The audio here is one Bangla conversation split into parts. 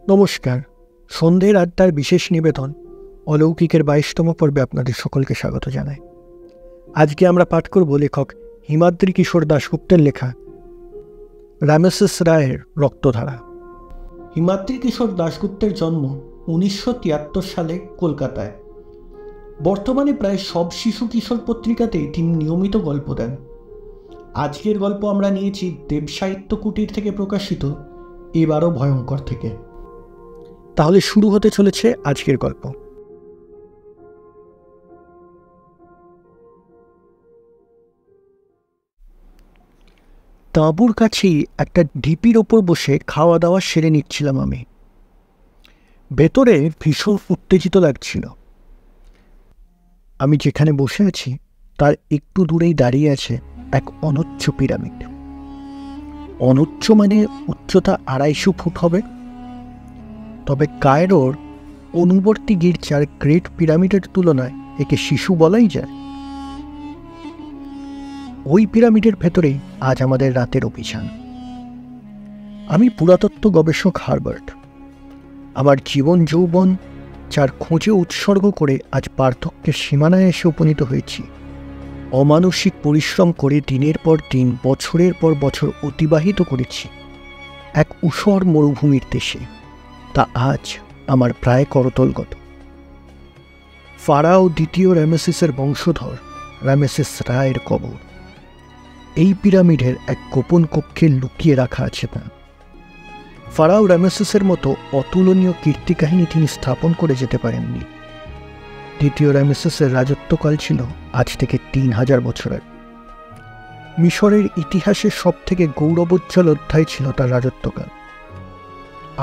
নমস্কার। সন্ধ্যের আড্ডার বিশেষ নিবেদন অলৌকিকের ২২তম পর্বে আপনাদের সকলকে স্বাগত জানাই। আজকে আমরা পাঠ করব লেখক হিমাদ্রি কিশোর দাশগুপ্তের লেখা রামেসিস রায়ের রক্তধারা। হিমাদ্রি কিশোর দাশগুপ্তের জন্ম ১৯৭৩ সালে কলকাতায়। বর্তমানে প্রায় সব শিশু কিশোর পত্রিকাতেই তিনি নিয়মিত গল্প দেন। আজকের গল্প আমরা নিয়েছি দেবসাহিত্য কুটির থেকে প্রকাশিত এবারও ভয়ঙ্কর থেকে। তাহলে শুরু হতে চলেছে আজকের গল্প। তাঁবুর কাছেই একটা ঢিপির ওপর বসে খাওয়া দাওয়া সেরে নিচ্ছিলাম আমি। ভেতরে ভীষণ উত্তেজিত লাগছিল। আমি যেখানে বসে আছি তার একটু দূরেই দাঁড়িয়ে আছে এক অনচ্চ পিরামিড। অনচ্চ মানে উচ্চতা ২৫০ ফুট হবে। তবে কায়রোর অনুবর্তী গির্জার গ্রেট পিরামিডের তুলনায় একে শিশু বলাই যায়। ওই পিরামিডের ভেতরেই আজ আমাদের রাতের অভিযান। আমি পুরাতত্ত্ব গবেষক হারবার্ট। আমার জীবন যৌবন যার খোঁজে উৎসর্গ করে আজ পার্থক্যের সীমানায় এসে উপনীত হয়েছি। অমানসিক পরিশ্রম করে দিনের পর দিন, বছরের পর বছর অতিবাহিত করেছি এক ঊষর মরুভূমির দেশে। তা আজ আমার প্রায় করতলগত। ফারাও দ্বিতীয় রামেসিসের বংশধর রামেসিস রায়ের কবর। এই পিরামিডের এক গোপন কক্ষে লুকিয়ে রাখা আছে তা। ফারাও রামেসিসের মতো অতুলনীয় কীর্তিকাহিনী তিনি স্থাপন করে যেতে পারেননি। দ্বিতীয় রামেসিসের রাজত্বকাল ছিল আজ থেকে ৩০০০ বছরের। মিশরের ইতিহাসের সবথেকে গৌরবোজ্জ্বল অধ্যায় ছিল তার রাজত্বকাল।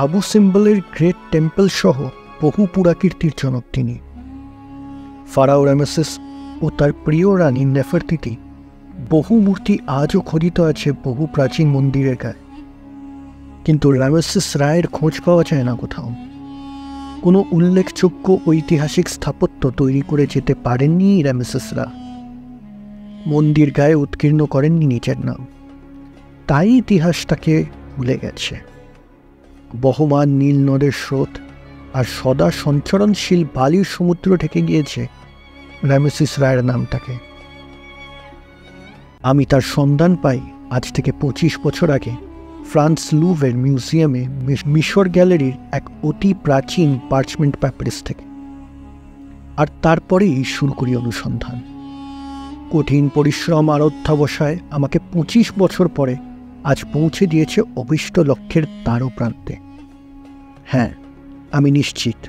আবু সিম্বলের গ্রেট টেম্পল সহ বহু পুরাকীর্তির জনক তিনি। ফারাও রামেসিস ও তার প্রিয় রানী নেফারতিতি বহু মূর্তি আজও খোদিত আছে বহু প্রাচীন মন্দিরের গায়ে। কিন্তু রামেসিস রায়ের খোঁজ পাওয়া যায় না কোথাও। কোনো উল্লেখযোগ্য ঐতিহাসিক স্থাপত্য তৈরি করে যেতে পারেননি রামেসিসরা। মন্দির গায়ে উৎকীর্ণ করেননি নিজের নাম। তাই ইতিহাস তাকে ভুলে গেছে। বহমান নীল নদের স্রোত আর সদা সঞ্চরণশীল বালির সমুদ্র ঢেকে গিয়েছে রামেসিস রায়ের নামটাকে। আমি তার সন্ধান পাই আজ থেকে ২৫ বছর আগে ফ্রান্স লুভের মিউজিয়ামে মিশর গ্যালারির এক অতি প্রাচীন পার্চমেন্ট প্যাপারিস থেকে। আর তারপরেই শুরু করি অনুসন্ধান। কঠিন পরিশ্রম আর অধ্যবসায় আমাকে ২৫ বছর পরে আজ পৌঁছে দিয়েছে অভীষ্ট লক্ষ্যের দ্বার প্রান্তে। হ্যাঁ, আমি নিশ্চিত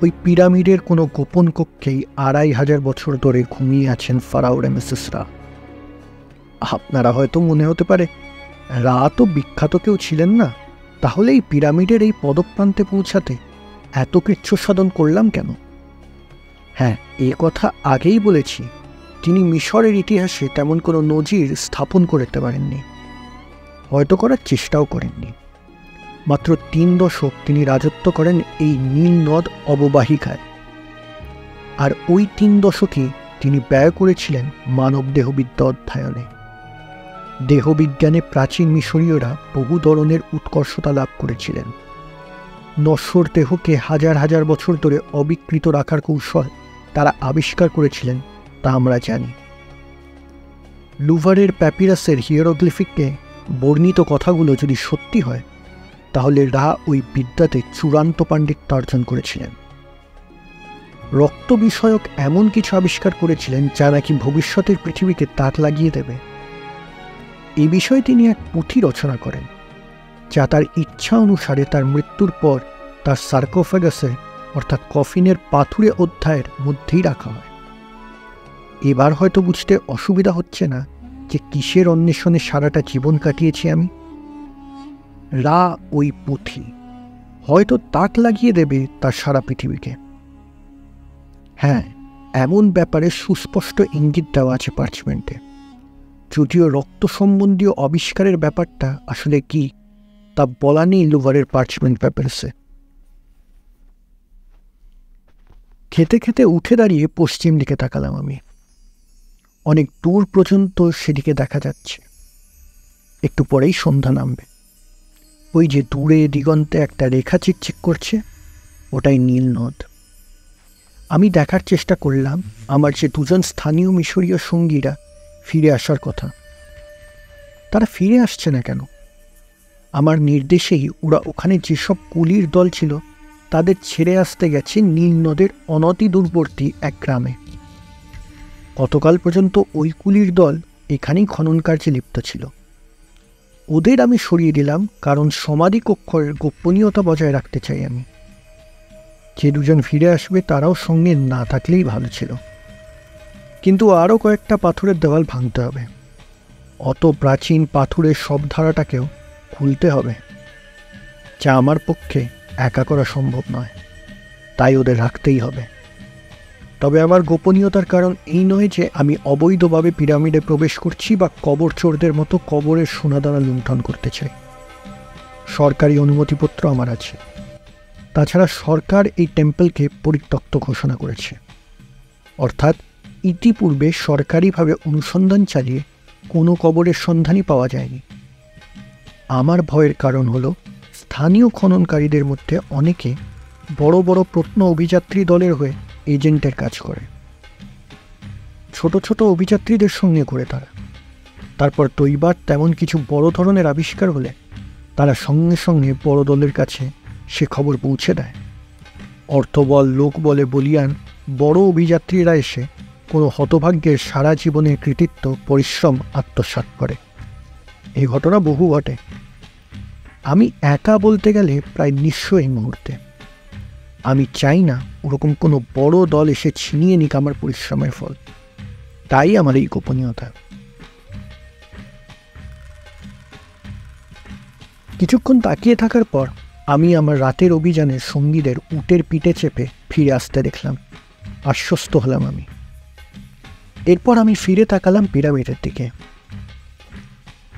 ওই পিরামিডের কোনো গোপন কক্ষেই ২৫০০ বছর ধরে ঘুমিয়ে আছেন ফারাও রামেসিসরা। আপনারা হয়তো মনে হতে পারে, রা তো বিখ্যাত কেউ ছিলেন না, তাহলে এই পিরামিডের এই পদপ্রান্তে পৌঁছাতে এত কৃচ্ছ সাধন করলাম কেন? হ্যাঁ, এ কথা আগেই বলেছি, তিনি মিশরের ইতিহাসে তেমন কোনো নজির স্থাপন করতে পারেননি, হয়তো করার চেষ্টাও করেননি। মাত্র ৩ দশক তিনি রাজত্ব করেন এই নীল নদ অববাহিকায়। আর ওই ৩ দশকই তিনি ব্যয় করেছিলেন মানব দেহবিদ্যা অধ্যয়নে। দেহবিজ্ঞানে প্রাচীন মিশরীয়রা বহু ধরনের উৎকর্ষতা লাভ করেছিলেন। নশ্বর দেহকে হাজার হাজার বছর ধরে অবিকৃত রাখার কৌশল তারা আবিষ্কার করেছিলেন, তা আমরা জানি। লুভারের প্যাপিরাসের হিয়েরোগ্লিফিকে বর্ণিত কথাগুলো যদি সত্যি হয়, তাহলে রা ওই বিদ্যাতে চূড়ান্ত পাণ্ডিত্য অর্জন করেছিলেন। রক্ত বিষয়ক এমন কিছু আবিষ্কার করেছিলেন যা নাকি ভবিষ্যতের পৃথিবীকে তাক লাগিয়ে দেবে। এই বিষয়ে তিনি এক পুঁথি রচনা করেন, যা তার ইচ্ছা অনুসারে তার মৃত্যুর পর তার সার্কোফাগাসে অর্থাৎ কফিনের পাথুরে অধ্যায়ের মধ্যেই রাখা হয়। এবার হয়তো বুঝতে অসুবিধা হচ্ছে না যে কিসের অন্বেষণে সারাটা জীবন কাটিয়েছি আমি। রা ওই পুঁথি হয়তো তাক লাগিয়ে দেবে তার সারা পৃথিবীকে। হ্যাঁ, এমন ব্যাপারে সুস্পষ্ট ইঙ্গিত দেওয়া আছে পার্চমেন্টে। যদিও রক্ত সম্বন্ধীয় আবিষ্কারের ব্যাপারটা আসলে কি তা বলা নেই লুভারের পার্চমেন্ট প্যাপারিসে। খেতে খেতে উঠে দাঁড়িয়ে পশ্চিম দিকে তাকালাম আমি। অনেক দূর পর্যন্ত সেদিকে দেখা যাচ্ছে। একটু পরেই সন্ধ্যা নামবে। ওই যে দূরে দিগন্তে একটা রেখা চিকচিক করছে, ওটাই নীল নদ। আমি দেখার চেষ্টা করলাম আমার যে দুজন স্থানীয় মিশরীয় সঙ্গীরা ফিরে আসার কথা, তারা ফিরে আসছে না কেন? আমার নির্দেশেই ওরা ওখানে যেসব কুলির দল ছিল তাদের ছেড়ে আসতে গেছে নীল নদের অনতি দূরবর্তী এক গ্রামে। গতকাল পর্যন্ত ওই কুলির দল এখানেই খনন কার্যে লিপ্ত ছিল। ওদের আমি সরিয়ে দিলাম কারণ সমাধি কক্ষের গোপনীয়তা বজায় রাখতে চাই আমি। যে দুজন ফিরে আসবে তারাও সঙ্গে না থাকলেই ভালো ছিল, কিন্তু আরও কয়েকটা পাথরের দেওয়াল ভাঙতে হবে। অত প্রাচীন পাথরের সব ধারাটাকেও খুলতে হবে, যা আমার পক্ষে একা করা সম্ভব নয়। তাই ওদের রাখতেই হবে। তবে আমার গোপনীয়তার কারণ এই নয় যে আমি অবৈধভাবে পিরামিডে প্রবেশ করছি বা কবর চোরদের মতো কবরের সোনাদানা লুণ্ঠন করতে চাই। সরকারি অনুমতিপত্র আমার আছে। তাছাড়া সরকার এই টেম্পলকে পরিত্যক্ত ঘোষণা করেছে, অর্থাৎ ইতিপূর্বে সরকারিভাবে অনুসন্ধান চালিয়ে কোনো কবরের সন্ধানই পাওয়া যায়নি। আমার ভয়ের কারণ হলো স্থানীয় খননকারীদের মধ্যে অনেকে বড় বড় প্রত্ন অভিযাত্রী দলের হয়ে এজেন্টের কাজ করে। ছোট ছোট অভিযাত্রীদের সঙ্গে করে তারা। তারপর তৈবার তেমন কিছু বড় ধরনের আবিষ্কার হলে তারা সঙ্গে সঙ্গে বড় দলের কাছে সে খবর পৌঁছে দেয়। অর্থবল লোক বলে বলিয়ান বড় অভিযাত্রীরা এসে কোনো হতভাগ্যের সারা জীবনের কৃতিত্ব পরিশ্রম আত্মসাৎ করে। এই ঘটনা বহু ঘটে। আমি একা বলতে গেলে প্রায় নিঃস্ব এই মুহূর্তে। আমি চাই না ওরকম কোনো বড় দল এসে ছিনিয়ে নিক আমার পরিশ্রমের ফল। তাই আমার এই গোপনীয়তা। কিছুক্ষণ তাকিয়ে থাকার পর আমি আমার রাতের অভিযানের সঙ্গীদের উটের পিঠে চেপে ফিরে আসতে দেখলাম। আশ্বস্ত হলাম আমি। এরপর আমি ফিরে তাকালাম পিরামিডের দিকে।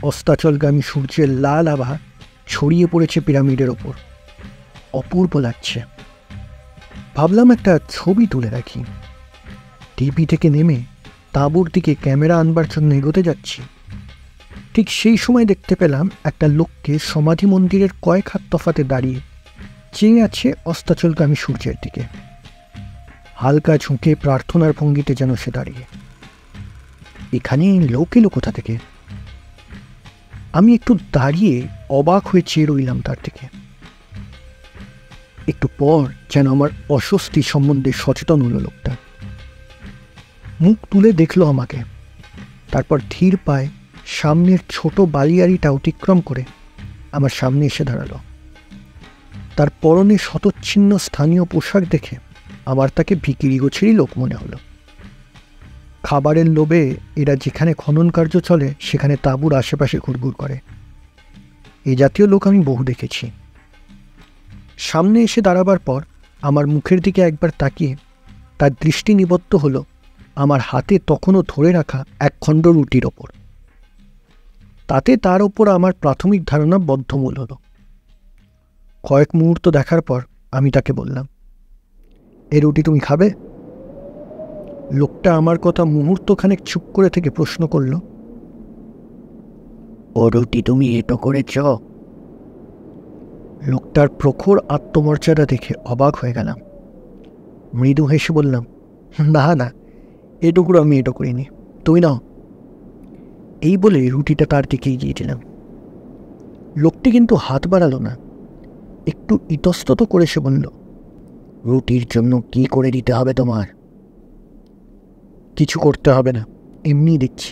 অস্তাচলগামী সূর্যের লাল আভা ছড়িয়ে পড়েছে পিরামিডের ওপর। অপূর্ব লাগছে। ভাবলাম একটা ছবি তুলে রাখি। টিভি থেকে নেমে তাঁবুর দিকে ক্যামেরা আনবার জন্য এগোতে যাচ্ছি, ঠিক সেই সময় দেখতে পেলাম একটা লোককে সমাধি মন্দিরের কয়েক হাত তফাতে দাঁড়িয়ে চেয়ে আছে অস্তাচলগামী সূর্যের দিকে। হালকা ঝুঁকে প্রার্থনার ভঙ্গিতে যেন সে দাঁড়িয়ে। এখানে লোক এলো কোথা থেকে? আমি একটু দাঁড়িয়ে অবাক হয়ে চেয়ে রইলাম তার দিকে। একটু পর যেন আমার অস্বস্তি সম্বন্ধে সচেতন হলো লোকটা। মুখ তুলে দেখলো আমাকে, তারপর ধীর পায়ে সামনের ছোট বালিয়াড়িটা অতিক্রম করে আমার সামনে এসে দাঁড়ালো। তার পরনে শতচ্ছিন্ন স্থানীয় পোশাক দেখে আমার তাকে ভিখিরি গোছেরই লোক মনে হলো। খাবারের লোভে এরা যেখানে খনন কার্য চলে সেখানে তাঁবুর আশেপাশে ঘুরঘুর করে। এ জাতীয় লোক আমি বহু দেখেছি। সামনে এসে দাঁড়াবার পর আমার মুখের দিকে একবার তাকিয়ে তার দৃষ্টি নিবদ্ধ হলো আমার হাতে তখনও ধরে রাখা এক খণ্ড রুটির ওপর। তাতে তার ওপর আমার প্রাথমিক ধারণা বদ্ধমূল হলো। কয়েক মুহূর্ত দেখার পর আমি তাকে বললাম, এ রুটি তুমি খাবে? লোকটা আমার কথা মুহূর্তখানেক চুপ করে থেকে প্রশ্ন করল, ও রুটি তুমি এটো করেছ? লোকটার প্রখর আত্মমর্যাদা দেখে অবাক হয়ে গেলাম। মৃদু হেসে বললাম, না না, এটুকুরো আমি এটো করিনি, তুমি নাও। এই বলে রুটিটা তার দিকে এগিয়ে দিলাম। লোকটি কিন্তু হাত বাড়ালো না, একটু ইতস্তত করে সে বলল, রুটির জন্য কি করে দিতে হবে তোমার? কিছু করতে হবে না, এমনি দিচ্ছি,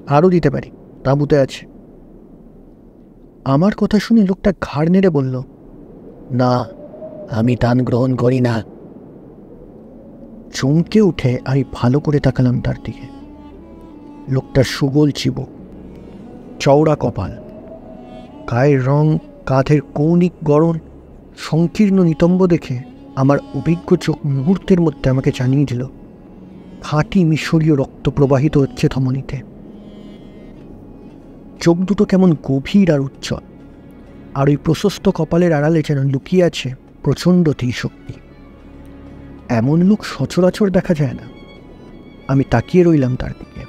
আরও দিতে পারি, তাঁবুতে আছে। আমার কথা শুনে লোকটা ঘাড় নেড়ে বলল, না, আমি দান গ্রহণ করি না। চমকে উঠে আমি ভালো করে তাকালাম তার দিকে। লোকটার সুগোল চিবুক, চওড়া কপাল, গায়ের রং, কাঁধের কৌণিক গড়ন, সংকীর্ণ নিতম্ব দেখে আমার অভিজ্ঞ চোখ মুহূর্তের মধ্যে আমাকে জানিয়ে দিল খাঁটি মিশরীয় রক্ত প্রবাহিত হচ্ছে ধমনীতে। চোখ দুটো কেমন গভীর আর উজ্জ্বল, আর ওই প্রশস্ত কপালের আড়ালে যেন লুকিয়ে আছে প্রচণ্ড ধীশক্তি। এমন লোক সচরাচর দেখা যায় না। আমি তাকিয়ে রইলাম তার দিকে,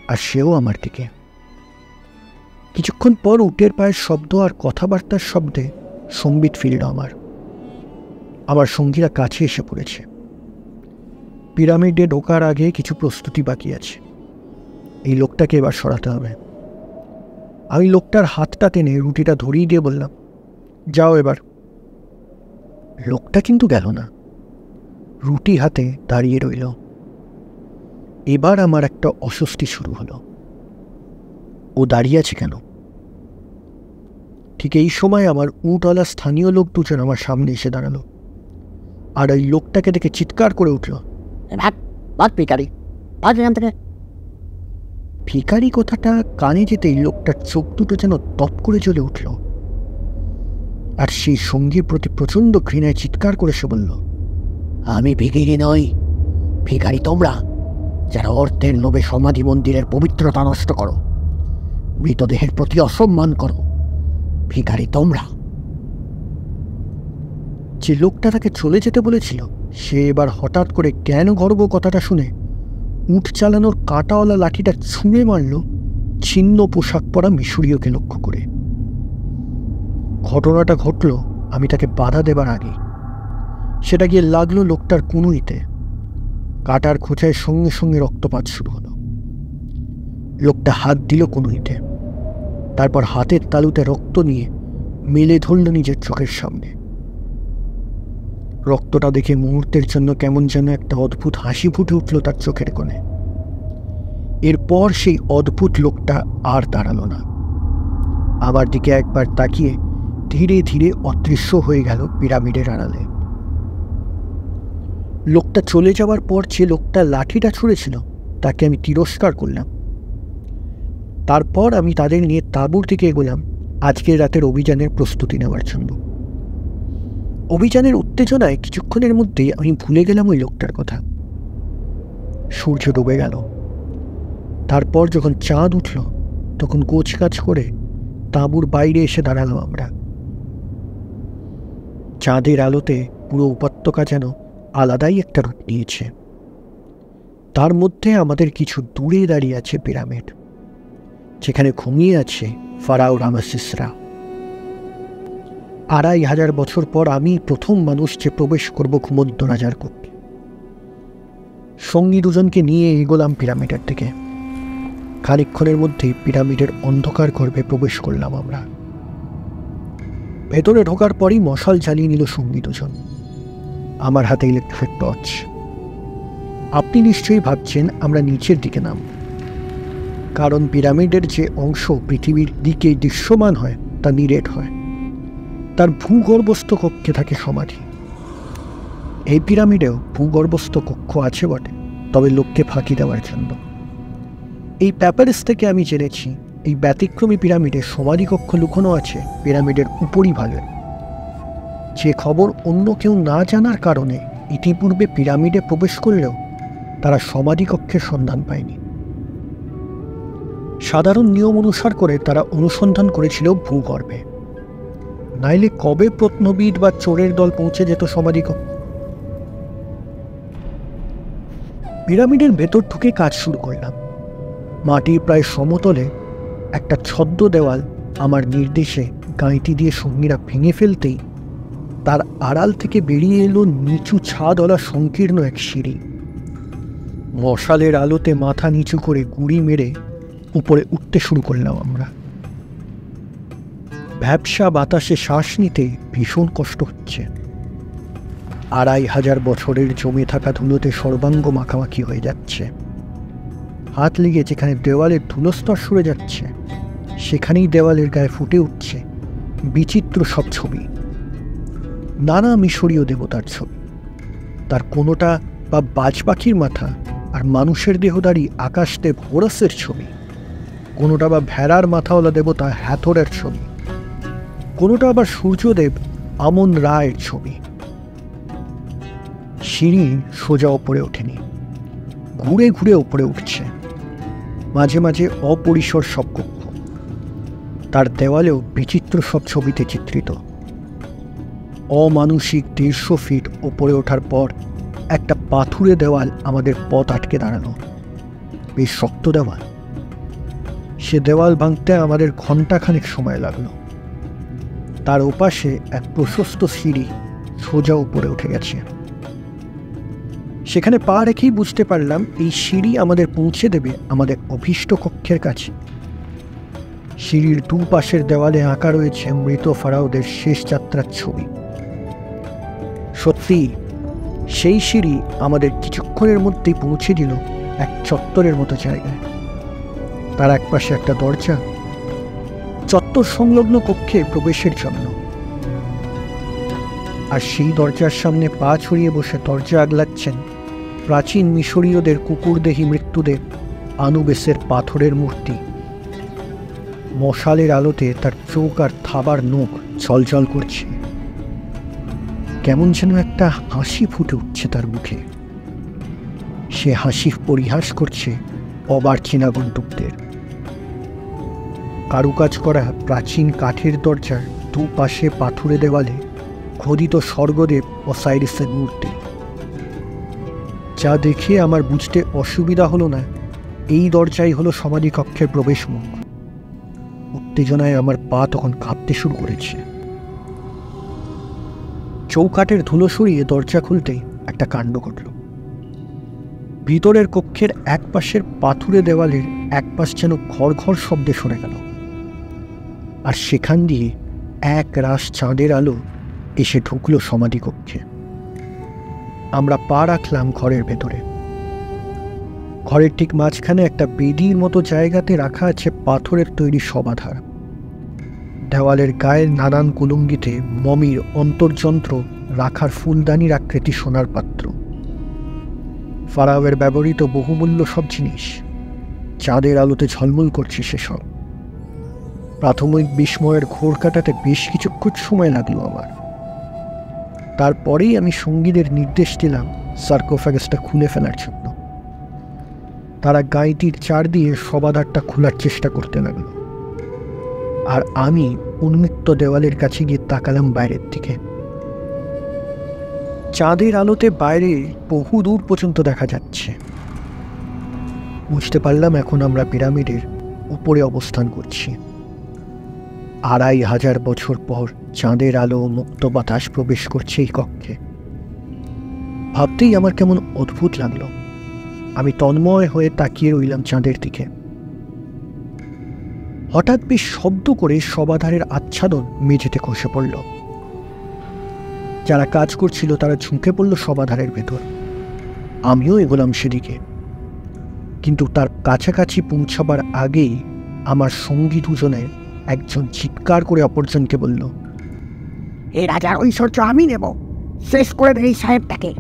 আর সেও আমার দিকে। কিছুক্ষণ পর উটের পায়ের শব্দ আর কথাবার্তার শব্দে সম্বিত ফিরল আমার সঙ্গীরা কাছে এসে পড়েছে। পিরামিডে ঢোকার আগে কিছু প্রস্তুতি বাকি আছে। এই লোকটাকে এবার সরাতে হবে। আমি লোকটার হাতটা টেনে রুটিটা ধরিয়ে দিয়ে বললাম, যাও এবার। লোকটা কিন্তু গেল না, রুটি হাতে দাঁড়িয়ে রইল। এবার আমার একটা অস্বস্তি শুরু হলো। ও দাঁড়িয়ে আছে কেন? ঠিক এই সময় আমার উটওয়ালা স্থানীয় লোক দুজন আমার সামনে এসে দাঁড়ালো, আর ওই লোকটাকে দেখে চিৎকার করে উঠল, ভিখারি। ভিখারি কথাটা কানে যেতেই লোকটার চোখ দুটো যেন তপ করে জ্বলে উঠল, আর সেই সঙ্গীর প্রতি প্রচণ্ড ঘৃণায় চিৎকার করে সে বলল, আমি ভিখারি নই, ভিখারি তোমরা, যারা অর্থের লোভে সমাধি মন্দিরের পবিত্রতা নষ্ট করো, মৃতদেহের প্রতি অসম্মান করো, ভিখারি তোমরা। যে লোকটা তাকে চলে যেতে বলেছিল সে এবার হঠাৎ করে কেন গর্ব কথাটা শুনে উট চালানোর কাঁটাওয়ালা লাঠিটা ছুঁড়ে মারল ছিন্ন পোশাক পরা মিশরীয়কে লক্ষ্য করে। ঘটনাটা ঘটল আমি তাকে বাধা দেবার আগে। সেটা গিয়ে লাগলো লোকটার কুনুইতে। কাটার খোঁচায় সঙ্গে সঙ্গে রক্তপাত শুরু হলো। লোকটা হাত দিল কুনুইতে, তারপর হাতের তালুতে রক্ত নিয়ে মেলে ধরল নিজের চোখের সামনে। রক্তটা দেখে মুহূর্তের জন্য কেমন যেন একটা অদ্ভুত হাসি ফুটে উঠল তার চোখের কোণে। এরপর সেই অদ্ভুত লোকটা আর দাঁড়ালো না। আমার দিকে একবার তাকিয়ে ধীরে ধীরে অদৃশ্য হয়ে গেল পিরামিডের আড়ালে। লোকটা চলে যাওয়ার পর যে লোকটা লাঠিটা ছুঁড়েছিল তাকে আমি তিরস্কার করলাম। তারপর আমি তাদের নিয়ে তাঁবুর দিকে এগোলাম আজকের রাতের অভিযানের প্রস্তুতি নেওয়ার জন্য। অভিযানের উত্তেজনায় কিছুক্ষণের মধ্যেই আমি ভুলে গেলাম ওই লোকটার কথা। সূর্য ডুবে গেল। তারপর যখন চাঁদ উঠল তখন গোছগাছ করে তাঁবুর বাইরে এসে দাঁড়ালো আমরা। চাঁদের আলোতে পুরো উপত্যকা যেন আলাদাই একটা রূপ নিয়েছে। তার মধ্যে আমাদের কিছু দূরে দাঁড়িয়ে আছে পিরামিড, যেখানে ঘুমিয়ে আছে ফারাও রামেসিসরা। 2500 বছর পর আমি প্রথম মানুষ যে প্রবেশ করব ঘুমন্ত রাজার কক্ষে। সঙ্গী দুজনকে নিয়ে এগোলাম পিরামিডের দিকে। খানিকক্ষণের মধ্যেই পিরামিডের অন্ধকার গর্ভে প্রবেশ করলাম আমরা। ভেতরে ঢোকার পরই মশাল জ্বালিয়ে নিল সঙ্গী দুজন। আমার হাতে ইলেকট্রিক টর্চ। আপনি নিশ্চয়ই ভাবছেন আমরা নিচের দিকে নাম, কারণ পিরামিডের যে অংশ পৃথিবীর দিকে দৃশ্যমান হয় তা নিরেট হয়। তার ভূগর্ভস্থ কক্ষে থাকে সমাধি। এই পিরামিডেও ভূগর্ভস্থ কক্ষ আছে বটে, তবে লোককে ফাঁকি দেওয়ার জন্য। এই প্যাপারিস থেকে আমি জেনেছি এই ব্যতিক্রমী পিরামিডে সমাধি কক্ষ লুকোনো আছে পিরামিডের উপরিভাগে। যে খবর অন্য কেউ না জানার কারণে ইতিপূর্বে পিরামিডে প্রবেশ করলেও তারা সমাধি কক্ষের সন্ধান পায়নি। সাধারণ নিয়ম অনুসার করে তারা অনুসন্ধান করেছিল ভূগর্ভে, নাইলে কবে প্রত্নবিদ বা চোরের দল পৌঁছে যেত সমাধি কক্ষে। পিরামিডের ভেতর ঢুকে কাজ শুরু করলাম। মাটির প্রায় সমতলে একটা ছদ্ম দেওয়াল আমার নির্দেশে গাঁইতি দিয়ে সঙ্গীরা ভেঙে ফেলতেই তার আড়াল থেকে বেরিয়ে এলো নিচু ছাদওয়ালা সংকীর্ণ এক সিঁড়ি। মশালের আলোতে মাথা নিচু করে গুঁড়ি মেরে উপরে উঠতে শুরু করলাম আমরা। ভ্যাপসা বাতাসে শ্বাস নিতে ভীষণ কষ্ট হচ্ছে। 2500 বছরের জমে থাকা ধুলোতে সর্বাঙ্গ মাখামাখি হয়ে যাচ্ছে। হাত লেগে যেখানে দেওয়ালের ধুলোস্তর সরে যাচ্ছে সেখানেই দেওয়ালের গায়ে ফুটে উঠছে বিচিত্র সব ছবি। নানা মিশরীয় দেবতার ছবি। তার কোনোটা বা বাজ পাখির মাথা আর মানুষের দেহধারী আকাশদেব হোরাসের ছবি, কোনোটা বা ভেড়ার মাথাওয়ালা দেবতা হ্যাথরের ছবি, কোনোটা আবার সূর্যদেব আমন রায়ের ছবি। সিঁড়ি সোজা ওপরে ওঠেনি, ঘুরে ঘুরে ওপরে উঠছে। মাঝে মাঝে অপরিসর সব কক্ষ, তার দেওয়ালেও বিচিত্র সব ছবিতে চিত্রিত। অমানুষিক 150 ফিট ওপরে ওঠার পর একটা পাথুরে দেওয়াল আমাদের পথ আটকে দাঁড়ানো। বেশ শক্ত দেওয়াল। সে দেওয়াল ভাঙতে আমাদের ঘণ্টাখানেক সময় লাগলো। তার ওপাশে এক প্রশস্ত সিঁড়ি সোজা উপরে উঠে গেছে। সেখানে পা রেখেই বুঝতে পারলাম এই সিঁড়ি আমাদের পৌঁছে দেবে আমাদের অভীষ্ট কক্ষের কাছে। সিঁড়ির দুপাশের দেওয়ালে আঁকা রয়েছে মৃত ফারাওদের শেষ যাত্রার ছবি। সত্যি সেই সিঁড়ি আমাদের কিছুক্ষণের মধ্যেই পৌঁছে দিল এক চত্বরের মতো জায়গায়। তার একপাশে একটা দরজা, চত্বর সংলগ্ন কক্ষে প্রবেশের জন্য। আর সেই দরজার সামনে পা ছড়িয়ে বসে দরজা আগলাচ্ছেন প্রাচীন মিশরীয়দের কুকুরদেহী মৃত্যুদের আনুবেসের পাথরের মূর্তি। মশালের আলোতে তার চোখ আর থাবার নখ ঝলঝল করছে। কেমন যেন একটা হাসি ফুটে উঠছে তার মুখে। সে হাসি পরিহাস করছে অবার্চিনা গন্তুকদের। কারুকাজ করা প্রাচীন কাঠের দরজার দুপাশে পাথুরে দেওয়ালে খোদিত স্বর্গদেব অসাইরিসের মূর্তি। যা দেখে আমার বুঝতে অসুবিধা হলো না এই দরজাই হলো সমাধিকক্ষের প্রবেশ মুখ। উত্তেজনায় আমার পা তখন কাঁপতে শুরু করেছে। চৌকাঠের ধুলো সরিয়ে দরজা খুলতেই একটা কাণ্ড ঘটল। ভিতরের কক্ষের এক পাশের পাথুরে দেওয়ালের এক পাশ যেন ঘর ঘর শব্দে সরে গেল, আর সেখান দিয়ে এক রাশ চাঁদের আলো এসে ঢুকল সমাধিকক্ষে। আমরা পা রাখলাম ঘরের ভেতরে। ঘরের ঠিক মাঝখানে একটা বেদির মতো জায়গাতে রাখা আছে পাথরের তৈরি সমাধার। দেওয়ালের গায়ের নানান কুলুঙ্গিতে মমির অন্তর্যন্ত্র রাখার ফুলদানির আকৃতি সোনার পাত্র। ফারাওয়ের ব্যবহৃত বহুমূল্য সব জিনিস চাঁদের আলোতে ঝলমল করছে সেসব। প্রাথমিক বিস্ময়ের ঘোর কাটাতে বেশ কিছুক্ষণ সময় লাগলো আমার। তারপরেই আমি সঙ্গীদের নির্দেশ দিলাম সার্কোফ্যাগাসটা খুলে ফেলার জন্য। তারা গাইটির চার দিয়ে সমাধারটা খোলার চেষ্টা করতে লাগলো, আর আমি উন্মুক্ত দেওয়ালের কাছে গিয়ে তাকালাম বাইরের দিকে। চাঁদের আলোতে বাইরে বহু দূর পর্যন্ত দেখা যাচ্ছে। বুঝতে পারলাম এখন আমরা পিরামিডের উপরে অবস্থান করছি। ২৫০০ বছর পর চাঁদের আলো মুক্ত বাতাস প্রবেশ করছে এই কক্ষে। ভাবতেই আমার কেমন অদ্ভুত লাগলো। আমি তন্ময় হয়ে তাকিয়ে রইলাম চাঁদের দিকে। হঠাৎ বেশ শব্দ করে সমাধারের আচ্ছাদন মেঝেতে খসে পড়ল। যারা কাজ করছিল তারা ঝুঁকে পড়ল সমাধারের ভেতর। আমিও এগোলাম সেদিকে, কিন্তু তার কাছাকাছি পৌঁছাবার আগেই আমার সঙ্গী দুজনের একজন চিৎকার করে অপরজনকে বলল, এই রাজার ঐশ্বর্য আমি নেব, শেষ করে দেই সাহেবটাকে।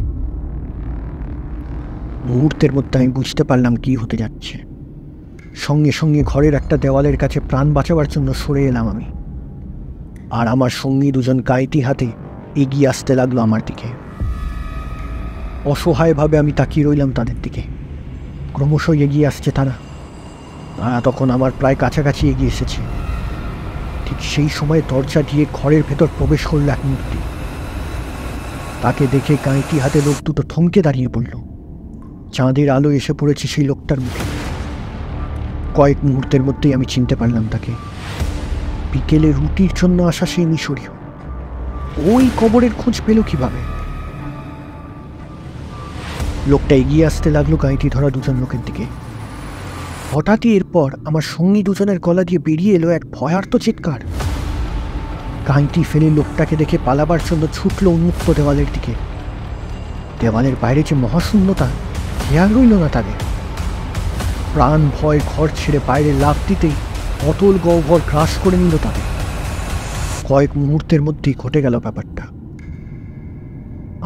মুহূর্তের মধ্যে আমি বুঝতে পারলাম কি হতে যাচ্ছে। সঙ্গে সঙ্গে ঘরের একটা দেওয়ালের কাছে প্রাণ বাঁচাবার জন্য সরে এলাম আমি, আর আমার সঙ্গী দুজন গাইটি হাতে এগিয়ে আসতে লাগলো আমার দিকে। অসহায়ভাবে আমি তাকিয়ে রইলাম তাদের দিকে। ক্রমশ এগিয়ে আসছে তারা। তখন আমার প্রায় কাছাকাছি এগিয়ে এসেছে। ঠিক সেই সময় দরজা দিয়ে ঘরের ভেতর প্রবেশ করল এক মূর্তি। তাকে দেখে গাইটি হাতে লোক দুটো থমকে দাঁড়িয়ে পড়ল। চাঁদের আলো এসে পড়েছে সেই লোকটার মুখে। কয়েক মুহূর্তের মধ্যেই আমি চিনতে পারলাম তাকে। বিকেলে রুটির জন্য আসা সেই মিশরীয়। ওই কবরের খোঁজ পেল কিভাবে? লোকটা এগিয়ে আসতে লাগলো গাইটি ধরা দুজন লোকের দিকে। হঠাৎই এরপর আমার সঙ্গী দুজনের গলা দিয়ে বেরিয়ে এলো এক ভয়ার্ত চিৎকার। গাইটি ফেলে লোকটাকে দেখে পালাবার জন্য ছুটল উন্মুক্ত দেওয়ালের দিকে। দেওয়ালের বাইরে যে মহাশূন্যতা, খেয়াল রইল না তাদের। প্রাণ ভয় ঘর ছেড়ে বাইরে লাফ দিতেই অতল গহ্বর গ্রাস করে নিল তাদের। কয়েক মুহূর্তের মধ্যেই ঘটে গেল ব্যাপারটা।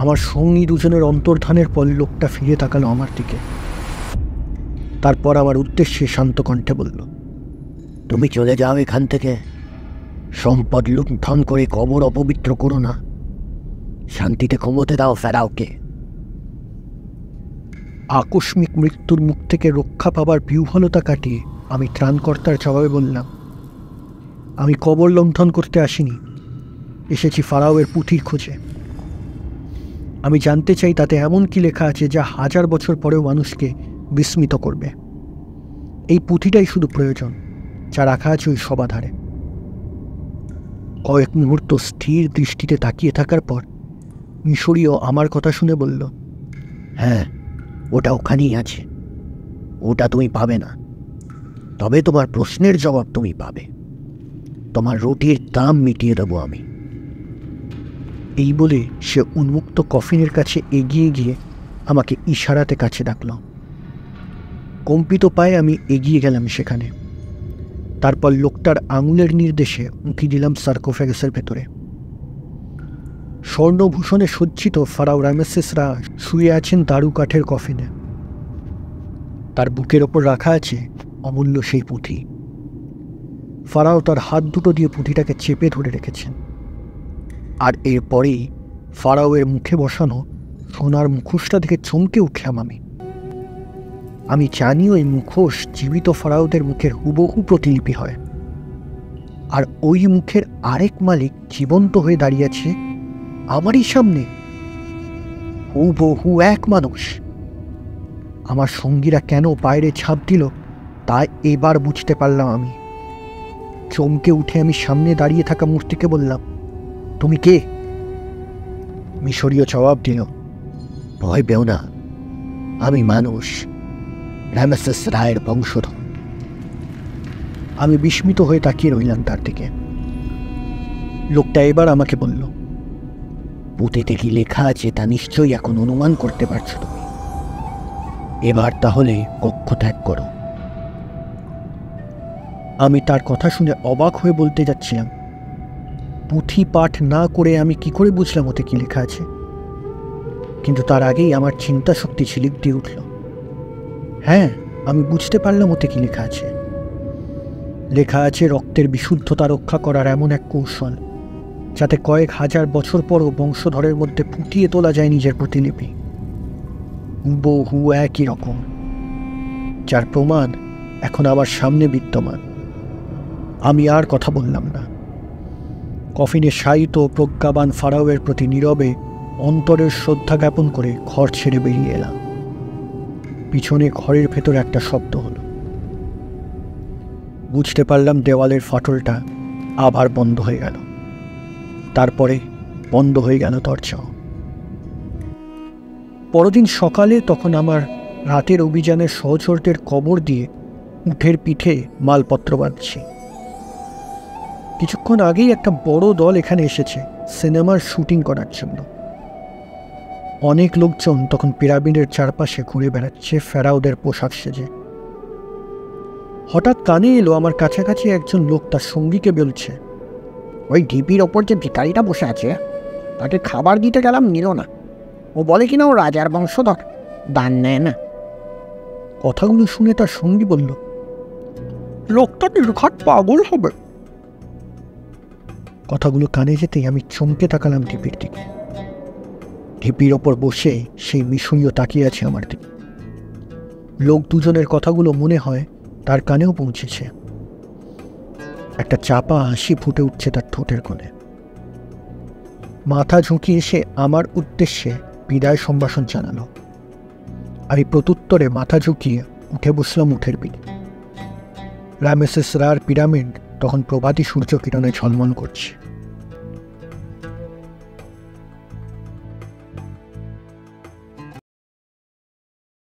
আমার সঙ্গী দুজনের অন্তর্ধানের পর লোকটা ফিরে তাকালো আমার দিকে। তারপর আমার উদ্দেশ্যে শান্ত কণ্ঠে বলল, তুমি চলে যাও এখান থেকে। সম্পদ লুণ্ঠন করে কবর অপবিত্র করো না। শান্তিতে ঘুমোতে দাও ফেরাওকে। আকস্মিক মৃত্যুর মুখ থেকে রক্ষা পাবার বিহ্বলতা কাটিয়ে আমি ত্রাণকর্তার জবাবে বললাম, আমি কবর লুণ্ঠন করতে আসিনি, এসেছি ফারাওয়ের পুঁথির খোঁজে। আমি জানতে চাই তাতে এমন কি লেখা আছে যা 1000 বছর পরেও মানুষকে বিস্মিত করবে। এই পুঁথিটাই শুধু প্রয়োজন। যা রাখা আছে ওই সবাধারে। কয়েক মুহূর্ত স্থির দৃষ্টিতে তাকিয়ে থাকার পর মিশরীয় আমার কথা শুনে বলল, হ্যাঁ, ওটা ওখানেই আছে। ওটা তুমি পাবে না, তবে তোমার প্রশ্নের জবাব তুমি পাবে। তোমার রুটির দাম মিটিয়ে দেবো আমি। এই বলে সে উন্মুক্ত কফিনের কাছে এগিয়ে গিয়ে আমাকে ইশারাতে কাছে ডাকল। কম্পিত পায়ে আমি এগিয়ে গেলাম সেখানে। তারপর লোকটার আঙুলের নির্দেশে উঁকি দিলাম সার্কোফ্যাগাসের ভেতরে। স্বর্ণভূষণে সজ্জিত ফারাও রামেসেসরা শুয়ে আছেন দারু কাঠের কফিনে। তার বুকের ওপর রাখা আছে অমূল্য সেই পুঁথি। ফারাও তার হাত দুটো দিয়ে পুঁথিটাকে চেপে ধরে রেখেছেন। আর এরপরেই ফারাওয়ের মুখে বসানো সোনার মুখোশটা দেখে চমকে উঠলাম আমি জানি ওই মুখোশ জীবিত ফারাওদের মুখের হুবহু প্রতিলিপি হয়। আর ওই মুখের আরেক মালিক জীবন্ত হয়ে দাঁড়িয়ে আছে আমারই সামনে, হুবহু এক মানুষ। আমার সঙ্গীরা কেন বাইরে ছাপ দিল তা এবার বুঝতে পারলাম আমি। চমকে উঠে আমি সামনে দাঁড়িয়ে থাকা মূর্তিকে বললাম, তুমি কে? মিশরীয় জবাব দিল, ভয় পেও না, আমি মানুষ, রামেসেস রায়ের বংশধর। আমি বিস্মিত হয়ে তাকিয়ে রইলাম তার দিকে। লোকটা এবার আমাকে বলল, পুঁথিতে কি লেখা আছে তা নিশ্চয়ই এখন অনুমান করতে পারছো তুমি। এবার তাহলে কক্ষ ত্যাগ করো। আমি তার কথা শুনে অবাক হয়ে বলতে যাচ্ছিলাম, পুঁথি পাঠ না করে আমি কি করে বুঝলাম ওতে কি লেখা আছে? কিন্তু তার আগেই আমার চিন্তা শক্তি ঝিলিক দিয়ে উঠল। হ্যাঁ, আমি বুঝতে পারলাম ওতে কি লেখা আছে। লেখা আছে রক্তের বিশুদ্ধতা রক্ষা করার এমন এক কৌশল, যাতে কয়েক হাজার বছর পরও বংশধরের মধ্যে ফুটিয়ে তোলা যায় নিজের প্রতিলিপি, বহু একই রকম, যার প্রমাণ এখন আমার সামনে বিদ্যমান। আমি আর কথা বললাম না। কফিনে শায়িত প্রজ্ঞাবান ফারাওয়ের প্রতি নীরবে অন্তরের শ্রদ্ধা জ্ঞাপন করে ঘর ছেড়ে বেরিয়ে এলাম। পিছনে ঘরের ভেতর একটা শব্দ হলো। বুঝতে পারলাম দেওয়ালের ফাটলটা আবার বন্ধ হয়ে গেল। তারপরে বন্ধ হয়ে গেল দরজাও। পরদিন সকালে তখন আমার রাতের অভিযানের সহচরদের কবর দিয়ে উঠের পিঠে মালপত্র বাঁধছি। কিছুক্ষণ আগেই একটা বড় দল এখানে এসেছে সিনেমার শুটিং করার জন্য। অনেক লোকজন তখন পিরামিডের চারপাশে ঘুরে বেড়াচ্ছে ফেরাওদের পোশাক সেজে। হঠাৎ কানে এলো আমার কাছাকাছি একজন লোক তার সঙ্গীকে বলছে, ওই ঢিপির ওপর যে ভিখারিটা বসে আছে তাকে খাবার দিতে গেলাম, নিল না। ও বলে কিনা ও রাজার বংশধর, দান নেয় না। কথাগুলো শুনে তার সঙ্গী বলল, লোকটা নির্ঘাত পাগল হবে। কথাগুলো কানে যেতেই আমি চমকে তাকালাম ঢিপির দিকে। ঢিপির ওপর বসে সেই মিশরীয় তাকিয়ে আছে আমার দিকে। লোক দুজনের কথাগুলো মনে হয় তার কানেও পৌঁছেছে। একটা চাপা হাসি ফুটে উঠছে তার ঠোঁটের কোণে। মাথা ঝুঁকিয়ে এসে আমার উদ্দেশ্যে বিদায় সম্ভাষণ জানালো। আমি প্রত্যুত্তরে মাথা ঝুঁকিয়ে উঠে বসলাম উঠের পিঠে। রামেসেস রার পিরামিড তখন প্রভাতী সূর্য কিরণে ঝলমল করছে।